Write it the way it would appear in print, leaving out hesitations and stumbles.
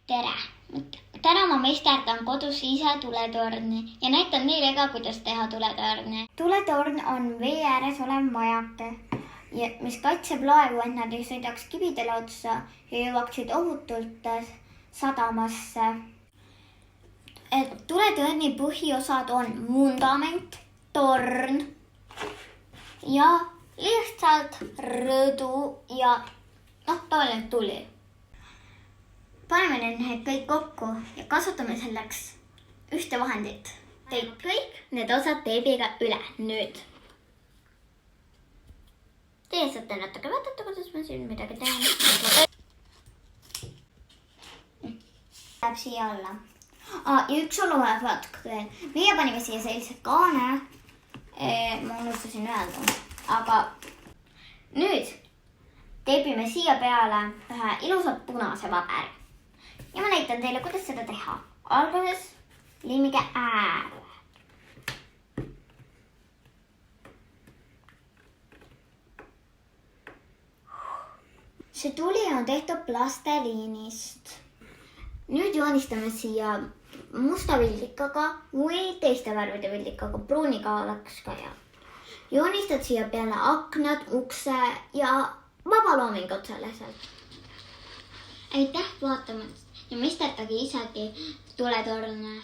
Tere! Täna ma meisterdan kodus ise tuletorni ja näitan neile ka, kuidas teha tuletorni. Tuletorn on vee ääres olev majake, mis kaitseb laevu, et nad ei sõidaks kibidele otsa ja jõuaksid ohutult sadamasse. Tuletorni põhiosad on vundament, torn ja lihtsalt rõdu ja tavaline tuli. Paneme need kõik kokku ja kasutame selleks ühte vahendit. Teeb kõik need osad teibiga üle. Nüüd. Teie saate natuke vaadata, kuidas ma siin midagi teen. Läheb siia alla. Ja üks oluline vaatke veel. Meie panime siia sellise kaane. Ma unustasin öelda. Aga nüüd teebime siia peale ühe ilusat punase paberi. Ja ma näitan teile, kuidas seda teha. Alguses liimige äärele. See tuli on tehtud plasteliinist. Nüüd joonistame siia musta vildikaga või teiste värvide vildikaga. Pruuniga oleks ka hea. Joonistad siia peale aknad, ukse ja vabalooming otsaliselt. Aitäh vaatamast ja meisterdage isegi tuletorne.